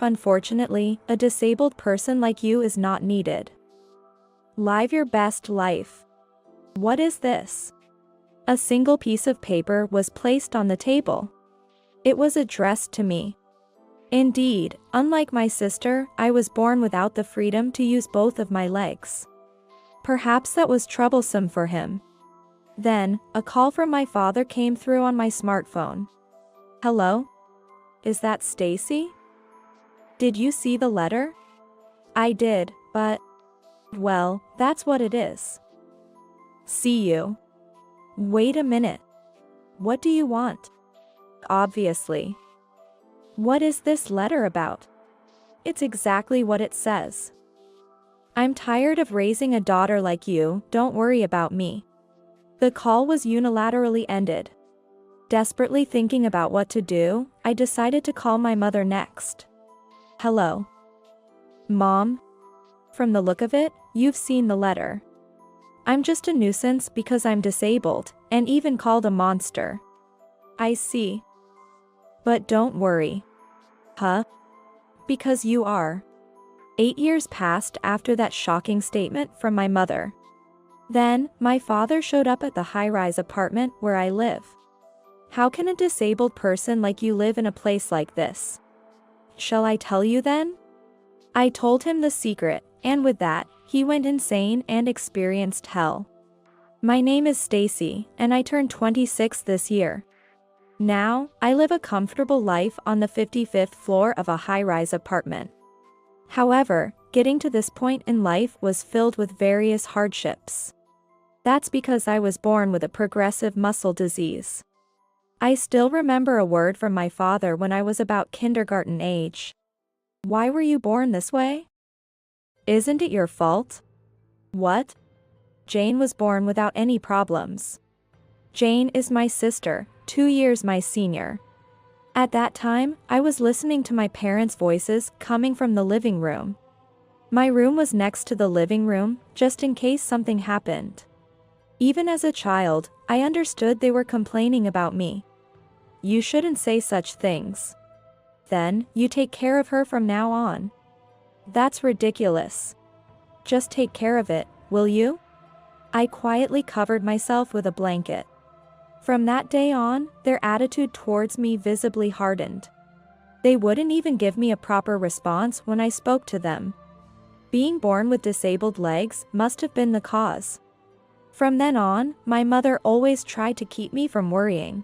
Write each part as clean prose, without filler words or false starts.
Unfortunately, a disabled person like you is not needed. Live your best life. What is this? A single piece of paper was placed on the table. It was addressed to me. Indeed, unlike my sister, I was born without the freedom to use both of my legs. Perhaps that was troublesome for him. Then, a call from my father came through on my smartphone. Hello? Is that Stacy? Did you see the letter? I did, but... well, that's what it is. See you. Wait a minute. What do you want? Obviously. What is this letter about? It's exactly what it says. I'm tired of raising a daughter like you, don't worry about me. The call was unilaterally ended. Desperately thinking about what to do, I decided to call my mother next. Hello. Mom? From the look of it, you've seen the letter. I'm just a nuisance because I'm disabled, and even called a monster. I see. But don't worry. Huh? Because you are. 8 years passed after that shocking statement from my mother. Then, my father showed up at the high-rise apartment where I live. How can a disabled person like you live in a place like this? Shall I tell you then? I told him the secret, and with that, he went insane and experienced hell. My name is Stacy, and I turned 26 this year. Now, I live a comfortable life on the 55th floor of a high-rise apartment. However, getting to this point in life was filled with various hardships. That's because I was born with a progressive muscle disease. I still remember a word from my father when I was about kindergarten age. Why were you born this way? Isn't it your fault? What? Jane was born without any problems. Jane is my sister, 2 years my senior. At that time, I was listening to my parents' voices coming from the living room. My room was next to the living room, just in case something happened. Even as a child, I understood they were complaining about me. You shouldn't say such things. Then, you take care of her from now on. That's ridiculous. Just take care of it, will you? I quietly covered myself with a blanket. From that day on, their attitude towards me visibly hardened. They wouldn't even give me a proper response when I spoke to them. Being born with disabled legs must have been the cause. From then on, my mother always tried to keep me from worrying.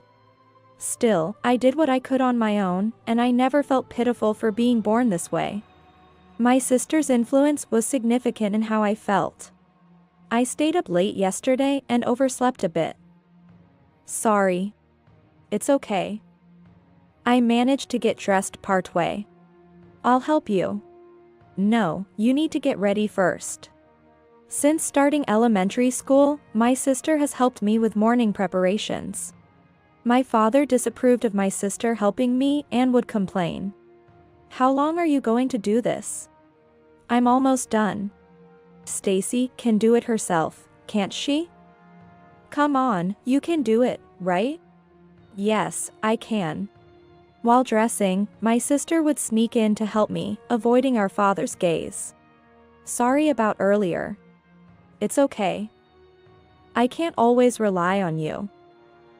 Still, I did what I could on my own, and I never felt pitiful for being born this way. My sister's influence was significant in how I felt. I stayed up late yesterday and overslept a bit. Sorry. It's okay. I managed to get dressed partway. I'll help you. No, you need to get ready first. Since starting elementary school, my sister has helped me with morning preparations. My father disapproved of my sister helping me and would complain. How long are you going to do this? I'm almost done. Stacy can do it herself, can't she? Come on, you can do it, right? Yes, I can. While dressing, my sister would sneak in to help me, avoiding our father's gaze. Sorry about earlier. It's okay. I can't always rely on you.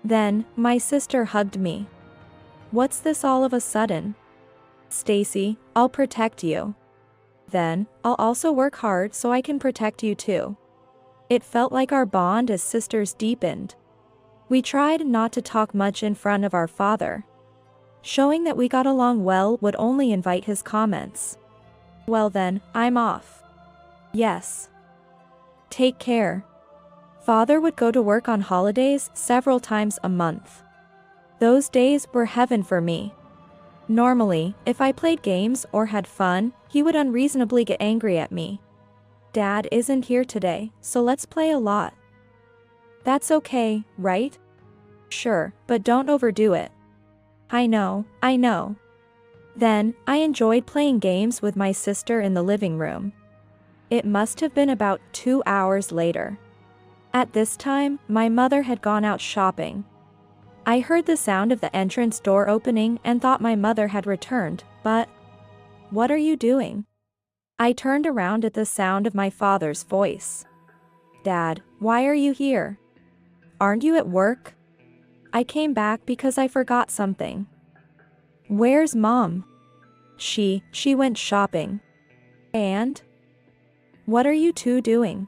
Then, my sister hugged me. What's this all of a sudden? Stacy, I'll protect you. Then, I'll also work hard so I can protect you too. It felt like our bond as sisters deepened. We tried not to talk much in front of our father. Showing that we got along well would only invite his comments. Well then, I'm off. Yes. Take care. Father would go to work on holidays several times a month. Those days were heaven for me. Normally, if I played games or had fun, he would unreasonably get angry at me. Dad isn't here today, so let's play a lot. That's okay, right? Sure, but don't overdo it. I know. Then, I enjoyed playing games with my sister in the living room. It must have been about 2 hours later. At this time, my mother had gone out shopping. I heard the sound of the entrance door opening and thought my mother had returned, but... What are you doing? I turned around at the sound of my father's voice. Dad, why are you here? Aren't you at work? I came back because I forgot something. Where's Mom? She went shopping. And? What are you two doing?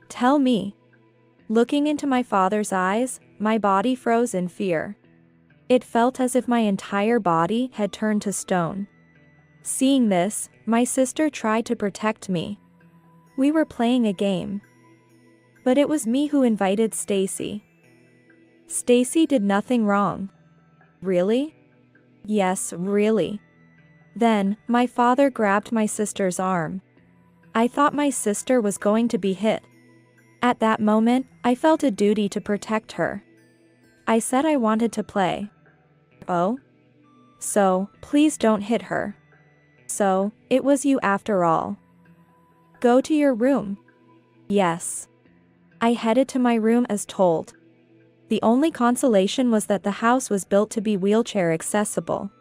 Tell me. Looking into my father's eyes, my body froze in fear. It felt as if my entire body had turned to stone. Seeing this, my sister tried to protect me. We were playing a game. But it was me who invited Stacy. Stacy did nothing wrong. Really? Yes, really. Then, my father grabbed my sister's arm. I thought my sister was going to be hit. At that moment, I felt a duty to protect her. I said I wanted to play. Oh? So, please don't hit her. So, it was you after all. Go to your room. Yes. I headed to my room as told. The only consolation was that the house was built to be wheelchair accessible.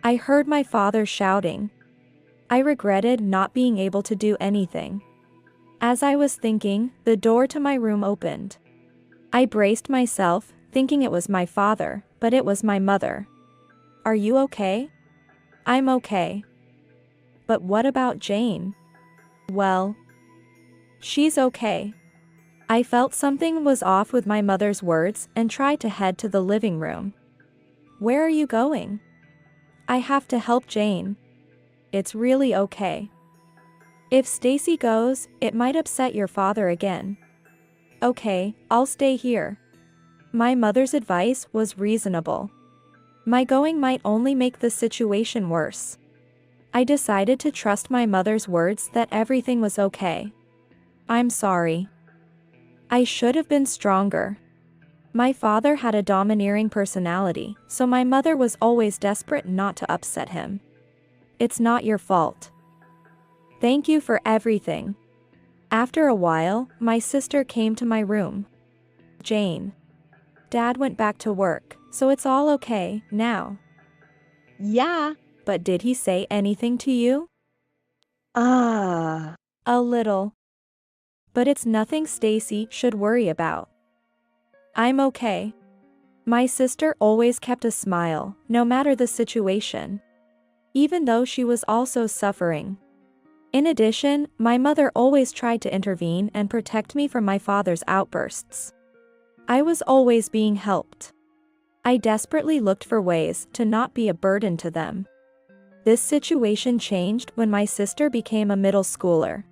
I heard my father shouting. I regretted not being able to do anything. As I was thinking, the door to my room opened. I braced myself, thinking it was my father, but it was my mother. Are you okay? I'm okay. But what about Jane? Well, she's okay. I felt something was off with my mother's words and tried to head to the living room. Where are you going? I have to help Jane. It's really okay. If Stacy goes, it might upset your father again. Okay, I'll stay here. My mother's advice was reasonable. My going might only make the situation worse. I decided to trust my mother's words that everything was okay. I'm sorry. I should have been stronger. My father had a domineering personality, so my mother was always desperate not to upset him. It's not your fault. Thank you for everything. After a while, my sister came to my room. Jane. Dad went back to work, so it's all okay now. Yeah. But did he say anything to you? A little. But it's nothing Stacy should worry about. I'm okay. My sister always kept a smile, no matter the situation. Even though she was also suffering. In addition, my mother always tried to intervene and protect me from my father's outbursts. I was always being helped. I desperately looked for ways to not be a burden to them. This situation changed when my sister became a middle schooler.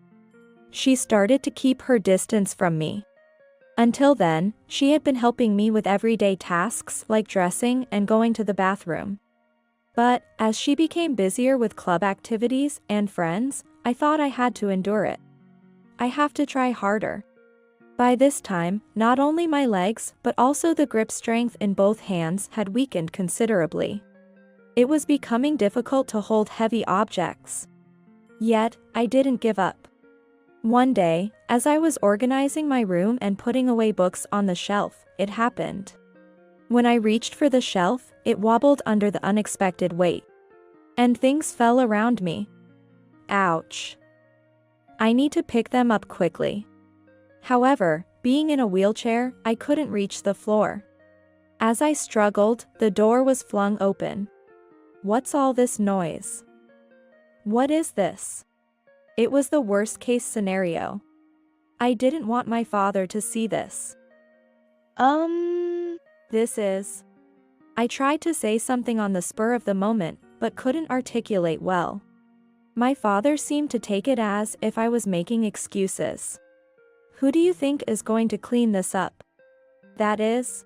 She started to keep her distance from me. Until then, she had been helping me with everyday tasks like dressing and going to the bathroom. But, as she became busier with club activities and friends, I thought I had to endure it. I have to try harder. By this time, not only my legs but also the grip strength in both hands had weakened considerably. It was becoming difficult to hold heavy objects. Yet, I didn't give up. One day, as I was organizing my room and putting away books on the shelf, it happened. When I reached for the shelf, it wobbled under the unexpected weight. And things fell around me. Ouch. I need to pick them up quickly. However, being in a wheelchair, I couldn't reach the floor. As I struggled, the door was flung open. What's all this noise? What is this? It was the worst-case scenario. I didn't want my father to see this. This is... I tried to say something on the spur of the moment, but couldn't articulate well. My father seemed to take it as if I was making excuses. Who do you think is going to clean this up? That is...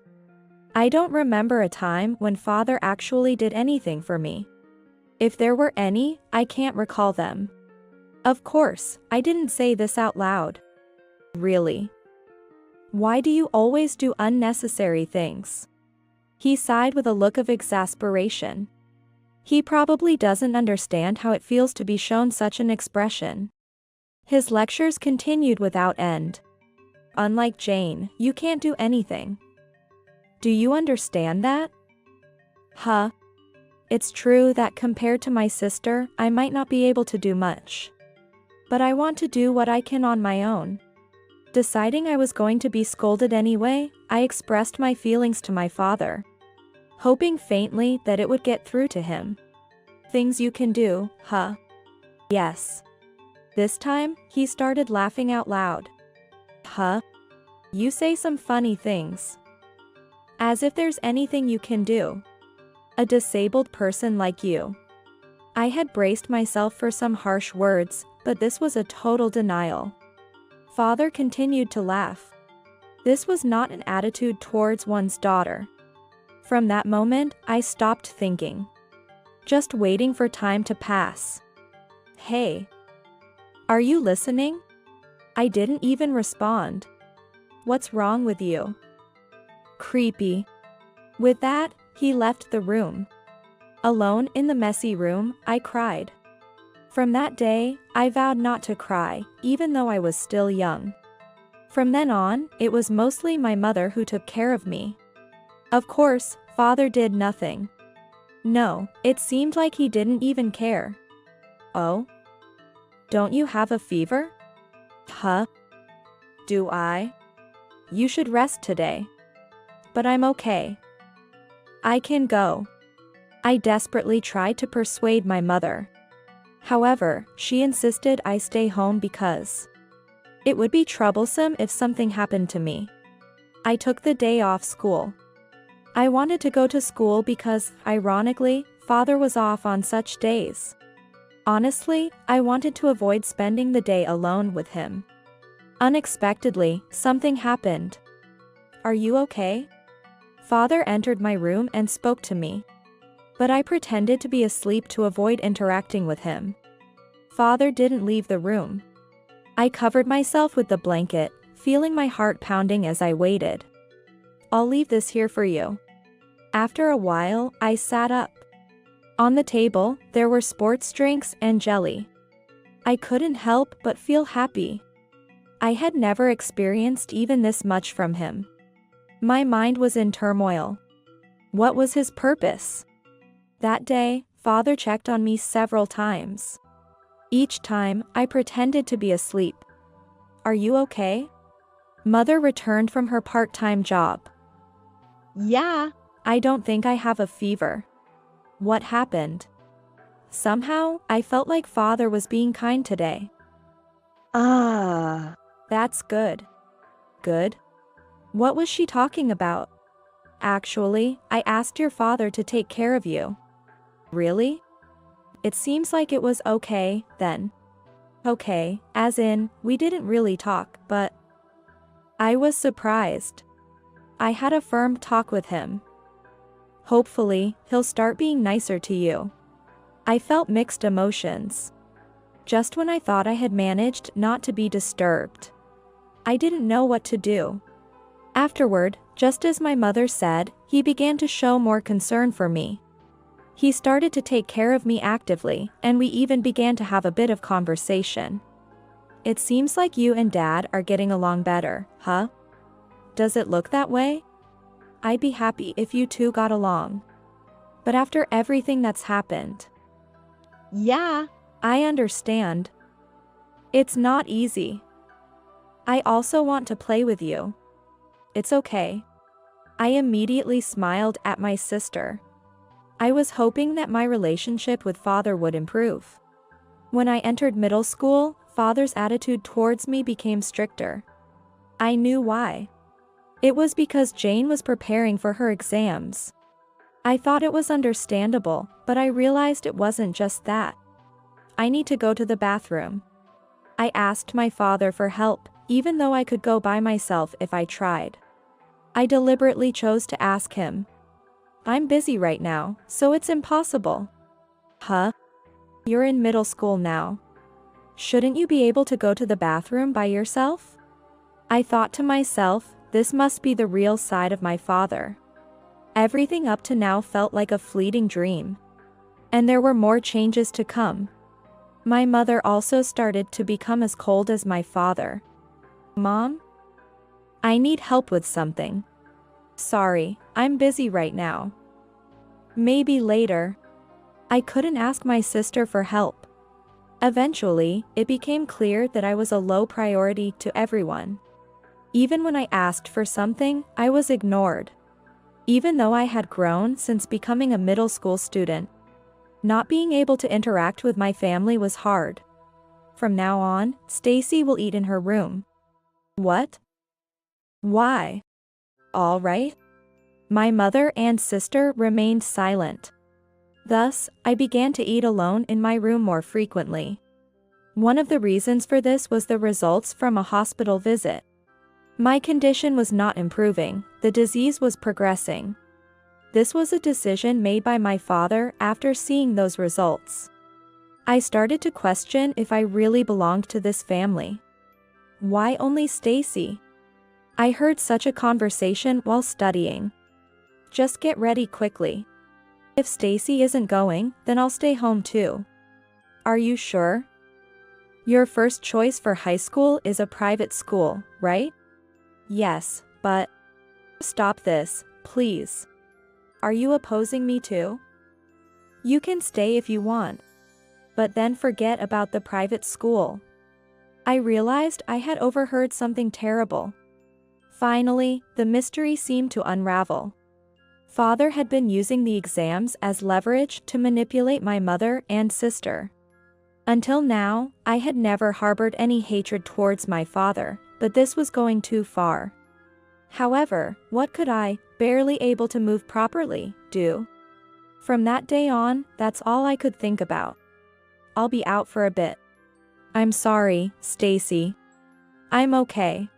I don't remember a time when father actually did anything for me. If there were any, I can't recall them. Of course, I didn't say this out loud. Really? Why do you always do unnecessary things? He sighed with a look of exasperation. He probably doesn't understand how it feels to be shown such an expression. His lectures continued without end. Unlike Jane, you can't do anything. Do you understand that? Huh? It's true that compared to my sister, I might not be able to do much. But I want to do what I can on my own. Deciding I was going to be scolded anyway, I expressed my feelings to my father, hoping faintly that it would get through to him. Things you can do, huh? Yes. This time, he started laughing out loud. Huh? You say some funny things. As if there's anything you can do. A disabled person like you. I had braced myself for some harsh words, but this was a total denial. Father continued to laugh. This was not an attitude towards one's daughter. From that moment, I stopped thinking. Just waiting for time to pass. Hey. Are you listening? I didn't even respond. What's wrong with you? Creepy. With that, he left the room. Alone in the messy room, I cried. From that day, I vowed not to cry, even though I was still young. From then on, it was mostly my mother who took care of me. Of course, father did nothing. No, it seemed like he didn't even care. Oh? Don't you have a fever? Huh? Do I? You should rest today. But I'm okay. I can go. I desperately tried to persuade my mother. However, she insisted I stay home because it would be troublesome if something happened to me. I took the day off school. I wanted to go to school because, ironically, father was off on such days. Honestly, I wanted to avoid spending the day alone with him. Unexpectedly, something happened. Are you okay? Father entered my room and spoke to me. But I pretended to be asleep to avoid interacting with him. Father didn't leave the room. I covered myself with the blanket, feeling my heart pounding as I waited. I'll leave this here for you. After a while, I sat up. On the table, there were sports drinks and jelly. I couldn't help but feel happy. I had never experienced even this much from him. My mind was in turmoil. What was his purpose? That day, father checked on me several times. Each time, I pretended to be asleep. Are you okay? Mother returned from her part-time job. Yeah. I don't think I have a fever. What happened? Somehow, I felt like father was being kind today. That's good. Good? What was she talking about? Actually, I asked your father to take care of you. Really? It seems like it was okay, then. Okay, as in, we didn't really talk, but I was surprised. I had a firm talk with him. Hopefully, he'll start being nicer to you. I felt mixed emotions. Just when I thought I had managed not to be disturbed, I didn't know what to do. Afterward, just as my mother said, he began to show more concern for me. He started to take care of me actively, and we even began to have a bit of conversation. It seems like you and Dad are getting along better, huh? Does it look that way? I'd be happy if you two got along. But after everything that's happened, Yeah. I understand. It's not easy. I also want to play with you. It's okay. I immediately smiled at my sister. I was hoping that my relationship with father would improve. When I entered middle school, father's attitude towards me became stricter. I knew why. It was because Jane was preparing for her exams. I thought it was understandable, but I realized it wasn't just that. I need to go to the bathroom. I asked my father for help, even though I could go by myself if I tried. I deliberately chose to ask him. I'm busy right now, so it's impossible. Huh? You're in middle school now. Shouldn't you be able to go to the bathroom by yourself? I thought to myself, this must be the real side of my father. Everything up to now felt like a fleeting dream. And there were more changes to come. My mother also started to become as cold as my father. Mom? I need help with something. Sorry, I'm busy right now. Maybe later. I couldn't ask my sister for help. Eventually, it became clear that I was a low priority to everyone. Even when I asked for something, I was ignored. Even though I had grown since becoming a middle school student, not being able to interact with my family was hard. From now on, Stacy will eat in her room. What? Why? All right. My mother and sister remained silent. Thus, I began to eat alone in my room more frequently. One of the reasons for this was the results from a hospital visit. My condition was not improving, the disease was progressing. This was a decision made by my father after seeing those results. I started to question if I really belonged to this family. Why only Stacy? I heard such a conversation while studying. Just get ready quickly. If Stacy isn't going, then I'll stay home too. Are you sure? Your first choice for high school is a private school, right? Yes, but... Stop this, please. Are you opposing me too? You can stay if you want. But then forget about the private school. I realized I had overheard something terrible. Finally, the mystery seemed to unravel. Father had been using the exams as leverage to manipulate my mother and sister. Until now, I had never harbored any hatred towards my father, but this was going too far. However, what could I, barely able to move properly, do? From that day on, that's all I could think about. I'll be out for a bit. I'm sorry, Stacy. I'm okay.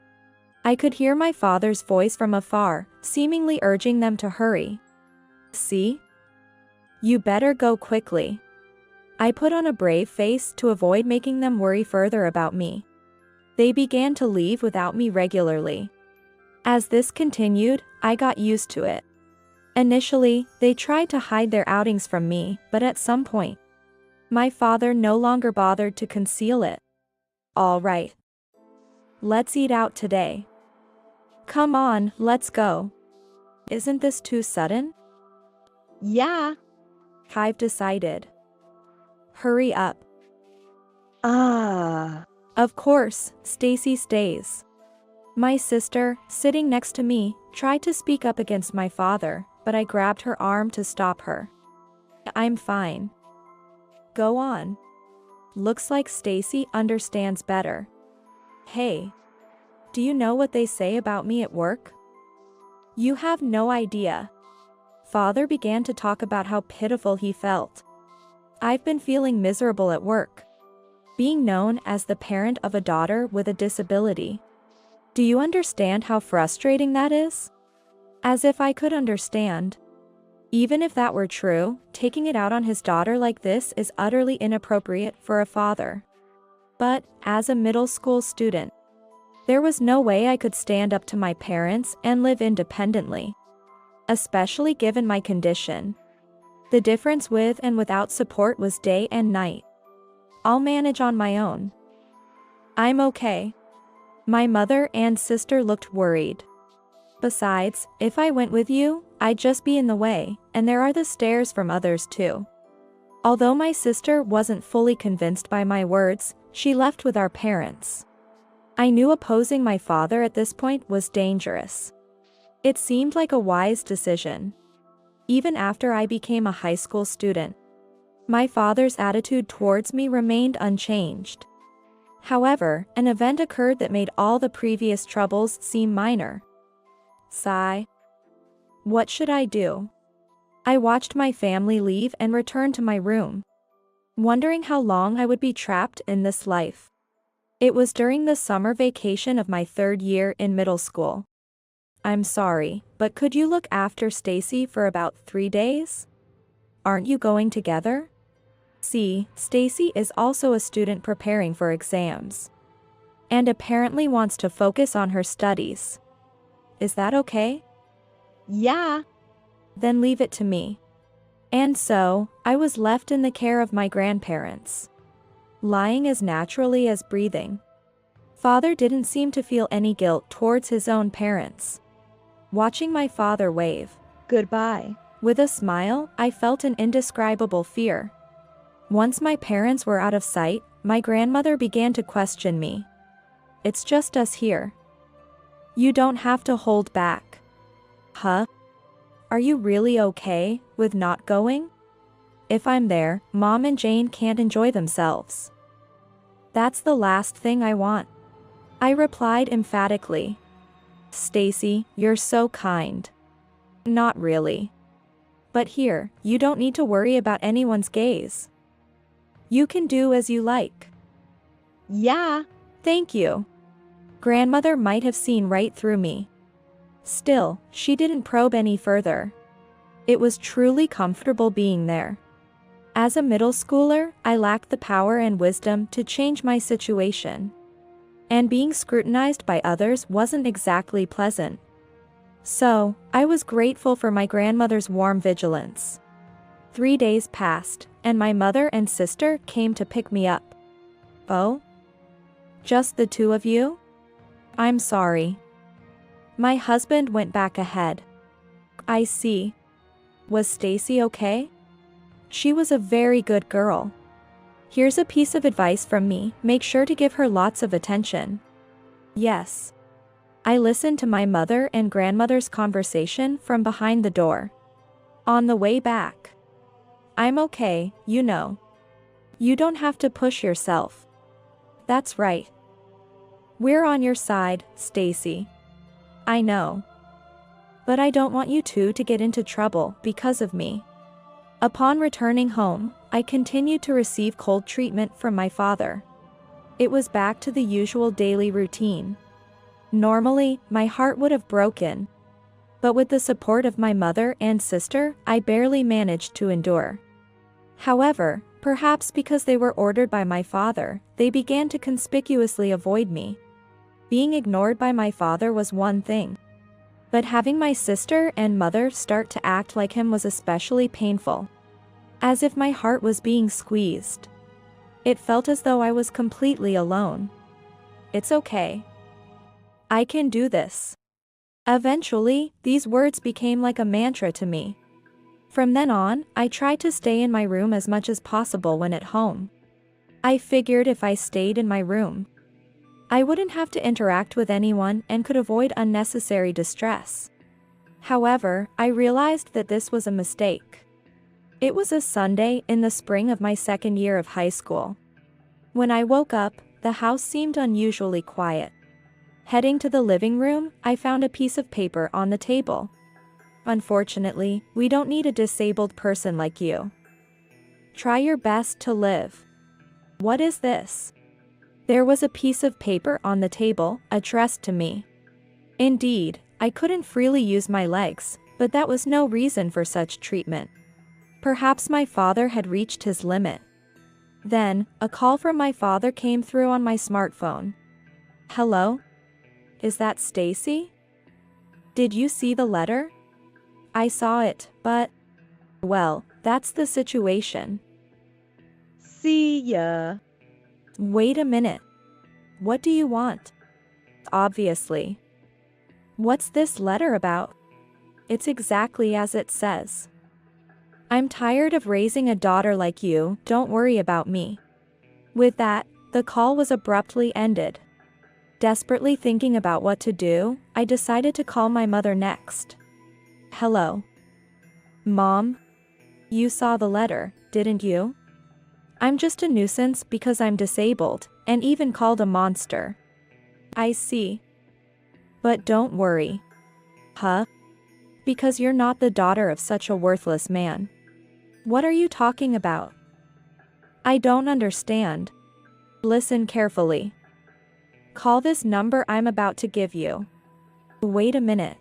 I could hear my father's voice from afar, seemingly urging them to hurry. See? You better go quickly. I put on a brave face to avoid making them worry further about me. They began to leave without me regularly. As this continued, I got used to it. Initially, they tried to hide their outings from me, but at some point, my father no longer bothered to conceal it. All right. Let's eat out today. Come on, let's go. Isn't this too sudden? Yeah. I've decided. Hurry up. Of course, Stacy stays. My sister, sitting next to me, tried to speak up against my father, but I grabbed her arm to stop her. I'm fine. Go on. Looks like Stacy understands better. Hey. Do you know what they say about me at work? You have no idea. Father began to talk about how pitiful he felt. I've been feeling miserable at work. Being known as the parent of a daughter with a disability. Do you understand how frustrating that is? As if I could understand. Even if that were true, taking it out on his daughter like this is utterly inappropriate for a father. But, as a middle school student, there was no way I could stand up to my parents and live independently. Especially given my condition. The difference with and without support was day and night. I'll manage on my own. I'm okay. My mother and sister looked worried. Besides, if I went with you, I'd just be in the way, and there are the stares from others too. Although my sister wasn't fully convinced by my words, she left with our parents. I knew opposing my father at this point was dangerous. It seemed like a wise decision. Even after I became a high school student, my father's attitude towards me remained unchanged. However, an event occurred that made all the previous troubles seem minor. Sigh. What should I do? I watched my family leave and returned to my room, wondering how long I would be trapped in this life. It was during the summer vacation of my third year in middle school. I'm sorry, but could you look after Stacy for about 3 days? Aren't you going together? See, Stacy is also a student preparing for exams. And apparently wants to focus on her studies. Is that okay? Yeah. Then leave it to me. And so, I was left in the care of my grandparents. Lying as naturally as breathing. Father didn't seem to feel any guilt towards his own parents. Watching my father wave goodbye With a smile, I felt an indescribable fear. Once my parents were out of sight, my grandmother began to question me. It's just us here. You don't have to hold back. Huh? Are you really okay with not going? If I'm there, Mom and Jane can't enjoy themselves. That's the last thing I want. I replied emphatically. Stacy, you're so kind. Not really. But here, you don't need to worry about anyone's gaze. You can do as you like. Yeah. Thank you. Grandmother might have seen right through me. Still, she didn't probe any further. It was truly comfortable being there. As a middle schooler, I lacked the power and wisdom to change my situation. And being scrutinized by others wasn't exactly pleasant. So, I was grateful for my grandmother's warm vigilance. 3 days passed, and my mother and sister came to pick me up. Oh? Just the two of you? I'm sorry. My husband went back ahead. I see. Was Stacy okay? She was a very good girl. Here's a piece of advice from me, make sure to give her lots of attention. Yes. I listened to my mother and grandmother's conversation from behind the door. On the way back. I'm okay, you know. You don't have to push yourself. That's right. We're on your side, Stacy. I know. But I don't want you two to get into trouble because of me. Upon returning home, I continued to receive cold treatment from my father. It was back to the usual daily routine. Normally, my heart would have broken. But with the support of my mother and sister, I barely managed to endure. However, perhaps because they were ordered by my father, they began to conspicuously avoid me. Being ignored by my father was one thing. But having my sister and mother start to act like him was especially painful. As if my heart was being squeezed. It felt as though I was completely alone. It's okay. I can do this. Eventually, these words became like a mantra to me. From then on, I tried to stay in my room as much as possible when at home. I figured if I stayed in my room, I wouldn't have to interact with anyone and could avoid unnecessary distress. However, I realized that this was a mistake. It was a Sunday in the spring of my second year of high school. When I woke up, the house seemed unusually quiet. Heading to the living room, I found a piece of paper on the table. Unfortunately, we don't need a disabled person like you. Try your best to live. What is this? There was a piece of paper on the table, addressed to me. Indeed, I couldn't freely use my legs, but that was no reason for such treatment. Perhaps my father had reached his limit. Then, a call from my father came through on my smartphone. Hello? Is that Stacy? Did you see the letter? I saw it, but... Well, that's the situation. See ya. Wait a minute. What do you want? Obviously. What's this letter about? It's exactly as it says. I'm tired of raising a daughter like you, don't worry about me. With that, the call was abruptly ended. Desperately thinking about what to do, I decided to call my mother next. Hello. Mom? You saw the letter, didn't you? I'm just a nuisance because I'm disabled, and even called a monster. I see. But don't worry. Huh? Because you're not the daughter of such a worthless man. What are you talking about? I don't understand. Listen carefully. Call this number I'm about to give you. Wait a minute.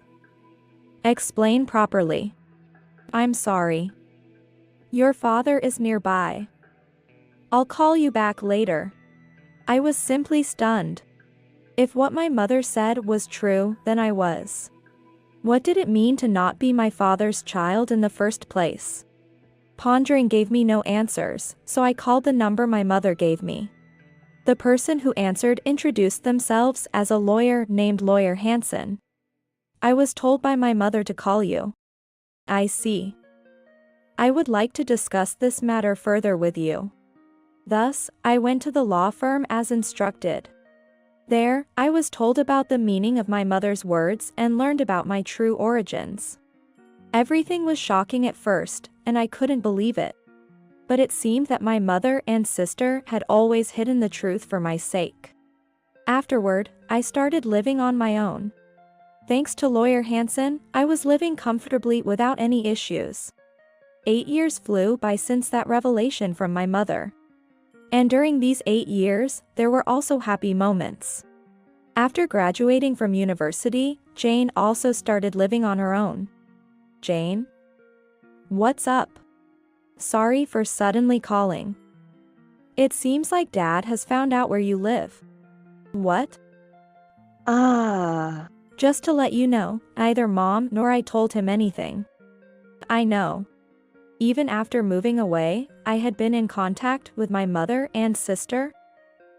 Explain properly. I'm sorry. Your father is nearby. I'll call you back later. I was simply stunned. If what my mother said was true, then I was. What did it mean to not be my father's child in the first place? Pondering gave me no answers, so I called the number my mother gave me. The person who answered introduced themselves as a lawyer named Lawyer Hanson. I was told by my mother to call you. I see. I would like to discuss this matter further with you. Thus, I went to the law firm as instructed. There, I was told about the meaning of my mother's words and learned about my true origins. Everything was shocking at first, and I couldn't believe it. But it seemed that my mother and sister had always hidden the truth for my sake. Afterward, I started living on my own. Thanks to Lawyer Hansen, I was living comfortably without any issues. 8 years flew by since that revelation from my mother. And during these 8 years, there were also happy moments. After graduating from university, Jane also started living on her own. Jane? What's up? Sorry for suddenly calling. It seems like Dad has found out where you live. What? Just to let you know, neither Mom nor I told him anything. I know. Even after moving away, I had been in contact with my mother and sister.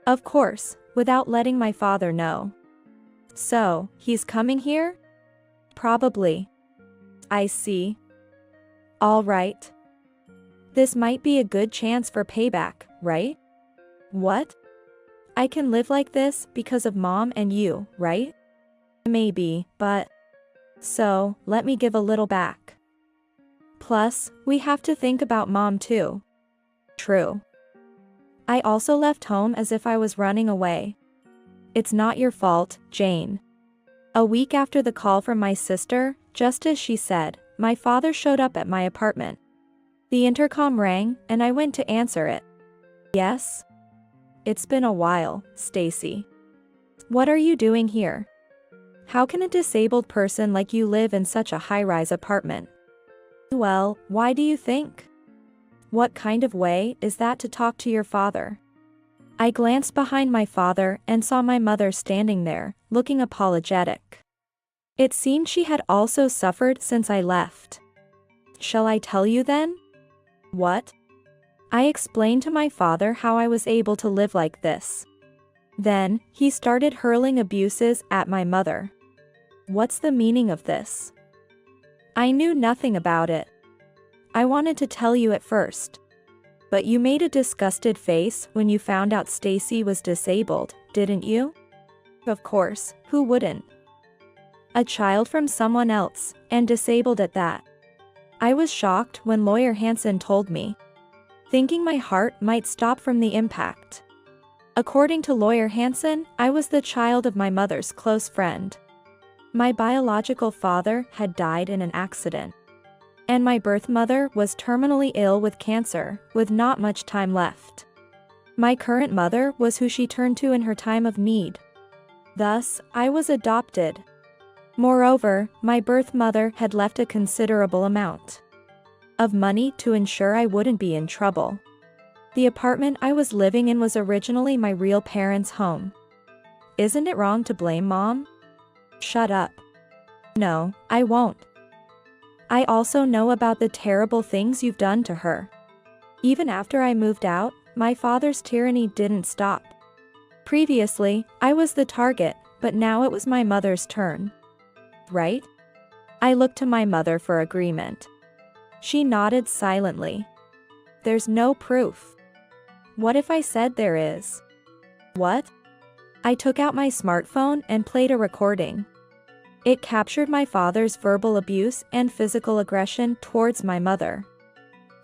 Of course, without letting my father know. So, he's coming here? Probably. I see. All right. This might be a good chance for payback, right? What? I can live like this because of Mom and you, right? Maybe, but... So, let me give a little back. Plus, we have to think about Mom too. True. I also left home as if I was running away. It's not your fault, Jane. A week after the call from my sister, just as she said, my father showed up at my apartment. The intercom rang, and I went to answer it. Yes? It's been a while, Stacy. What are you doing here? How can a disabled person like you live in such a high-rise apartment? Well, why do you think? What kind of way is that to talk to your father? I glanced behind my father and saw my mother standing there, looking apologetic. It seemed she had also suffered since I left. Shall I tell you then? What? I explained to my father how I was able to live like this. Then, he started hurling abuses at my mother. What's the meaning of this? I knew nothing about it. I wanted to tell you at first. But you made a disgusted face when you found out Stacy was disabled, didn't you? Of course, who wouldn't? A child from someone else, and disabled at that. I was shocked when Lawyer Hansen told me, thinking my heart might stop from the impact. According to Lawyer Hansen, I was the child of my mother's close friend. My biological father had died in an accident. And my birth mother was terminally ill with cancer, with not much time left. My current mother was who she turned to in her time of need. Thus, I was adopted. Moreover, my birth mother had left a considerable amount of money to ensure I wouldn't be in trouble. The apartment I was living in was originally my real parents' home. Isn't it wrong to blame Mom? Shut up. No, I won't. I also know about the terrible things you've done to her. Even after I moved out, my father's tyranny didn't stop. Previously, I was the target, but now it was my mother's turn. Right? I looked to my mother for agreement. She nodded silently. There's no proof. What if I said there is? What? I took out my smartphone and played a recording. It captured my father's verbal abuse and physical aggression towards my mother.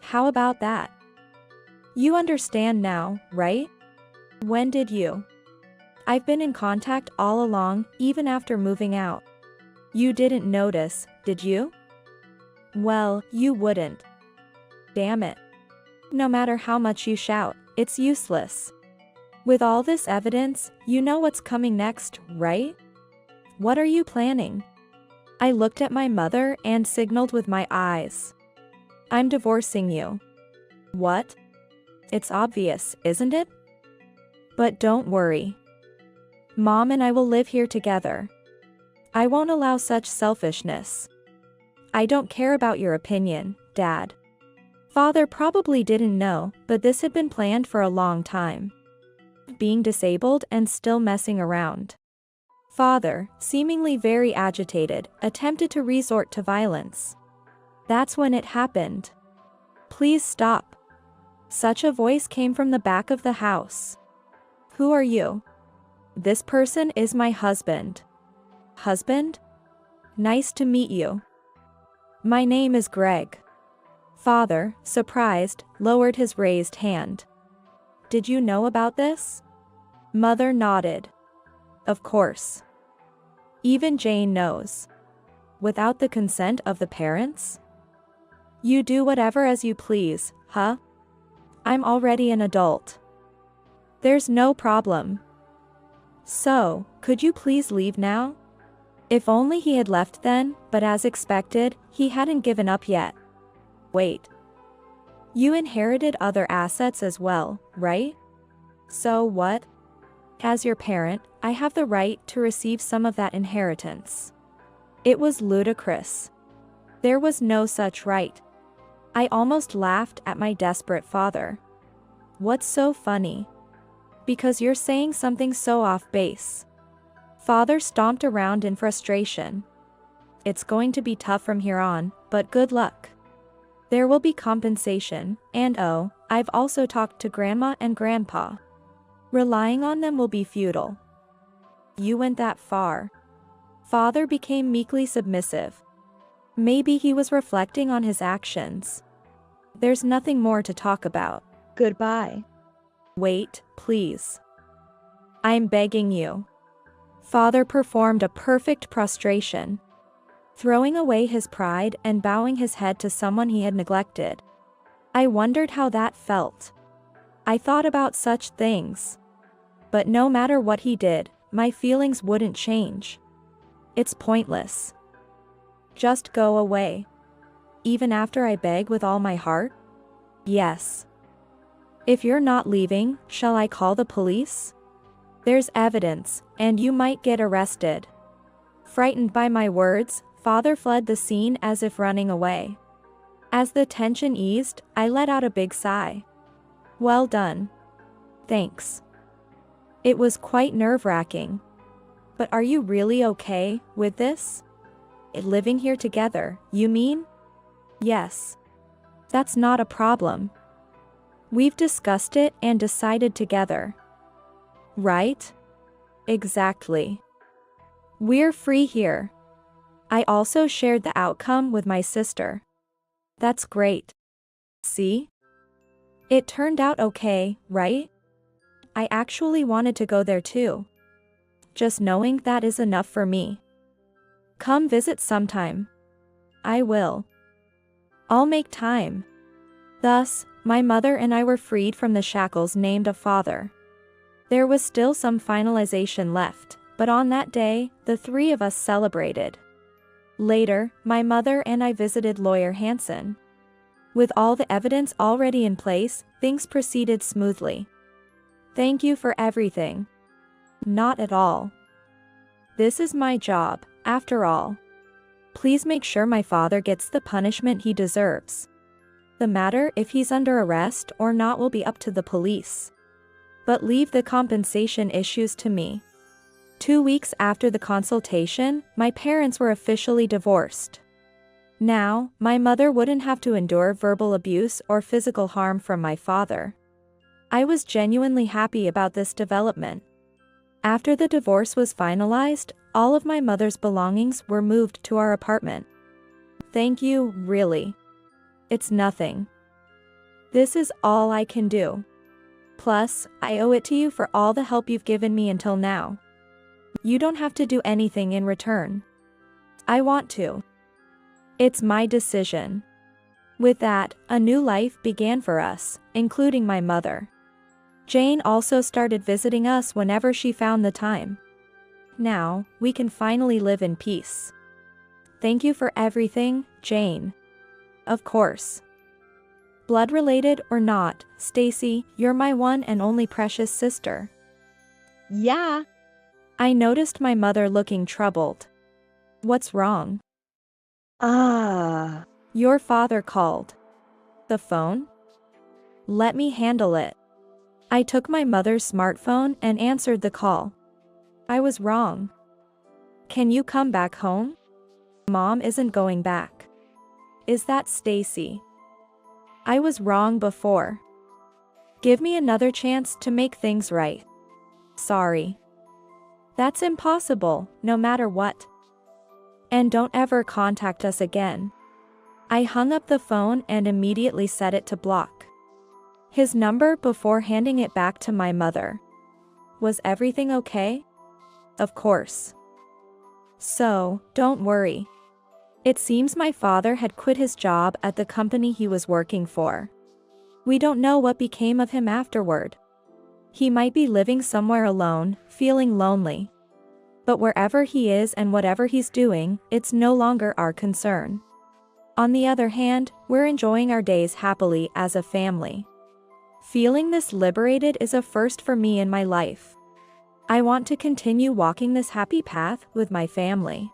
How about that? You understand now, right? When did you? I've been in contact all along, even after moving out. You didn't notice, did you? Well, you wouldn't. Damn it. No matter how much you shout, it's useless. With all this evidence, you know what's coming next, right? What are you planning? I looked at my mother and signaled with my eyes. I'm divorcing you. What? It's obvious, isn't it? But don't worry. Mom and I will live here together. I won't allow such selfishness. I don't care about your opinion, Dad. Father probably didn't know, but this had been planned for a long time. Being disabled and still messing around. Father, seemingly very agitated, attempted to resort to violence. That's when it happened. Please stop. Such a voice came from the back of the house. Who are you? This person is my husband. Husband? Nice to meet you. My name is Greg. Father, surprised, lowered his raised hand. Did you know about this? Mother nodded. Of course. Even Jane knows. Without the consent of the parents? You do whatever as you please, huh? I'm already an adult. There's no problem. So, could you please leave now? If only he had left then, but as expected, he hadn't given up yet. Wait. You inherited other assets as well, right? So what? As your parent, I have the right to receive some of that inheritance. It was ludicrous. There was no such right. I almost laughed at my desperate father. What's so funny? Because you're saying something so off base. Father stomped around in frustration. It's going to be tough from here on, but good luck. There will be compensation, and oh, I've also talked to Grandma and Grandpa. Relying on them will be futile. You went that far. Father became meekly submissive. Maybe he was reflecting on his actions. There's nothing more to talk about. Goodbye. Wait, please. I'm begging you. Father performed a perfect prostration, throwing away his pride and bowing his head to someone he had neglected. I wondered how that felt. I thought about such things. But no matter what he did, my feelings wouldn't change. It's pointless. Just go away. Even after I beg with all my heart? Yes. If you're not leaving, shall I call the police? There's evidence, and you might get arrested. Frightened by my words, Father fled the scene as if running away. As the tension eased, I let out a big sigh. Well done. Thanks. It was quite nerve-wracking. But are you really okay with this? Living here together, you mean? Yes. That's not a problem. We've discussed it and decided together. Right? Exactly. We're free here. I also shared the outcome with my sister. That's great. See? It turned out okay, right? I actually wanted to go there too. Just knowing that is enough for me. Come visit sometime. I will. I'll make time. Thus, my mother and I were freed from the shackles named a father. There was still some finalization left, but on that day, the three of us celebrated. Later, my mother and I visited Lawyer Hansen. With all the evidence already in place, things proceeded smoothly. Thank you for everything. Not at all. This is my job, after all. Please make sure my father gets the punishment he deserves. The matter if he's under arrest or not will be up to the police. But leave the compensation issues to me. 2 weeks after the consultation, my parents were officially divorced. Now, my mother wouldn't have to endure verbal abuse or physical harm from my father. I was genuinely happy about this development. After the divorce was finalized, all of my mother's belongings were moved to our apartment. Thank you, really. It's nothing. This is all I can do. Plus, I owe it to you for all the help you've given me until now. You don't have to do anything in return. I want to. It's my decision. With that, a new life began for us, including my mother. Jane also started visiting us whenever she found the time. Now, we can finally live in peace. Thank you for everything, Jane. Of course. Blood-related or not, Stacy, you're my one and only precious sister. Yeah. I noticed my mother looking troubled. What's wrong? Your father called. The phone? Let me handle it. I took my mother's smartphone and answered the call. I was wrong. Can you come back home? Mom isn't going back. Is that Stacy? I was wrong before. Give me another chance to make things right. Sorry. That's impossible, no matter what. And don't ever contact us again. I hung up the phone and immediately set it to block his number before handing it back to my mother. Was everything okay? Of course. So, don't worry. It seems my father had quit his job at the company he was working for. We don't know what became of him afterward. He might be living somewhere alone, feeling lonely. But wherever he is and whatever he's doing, it's no longer our concern. On the other hand, we're enjoying our days happily as a family. Feeling this liberated is a first for me in my life. I want to continue walking this happy path with my family.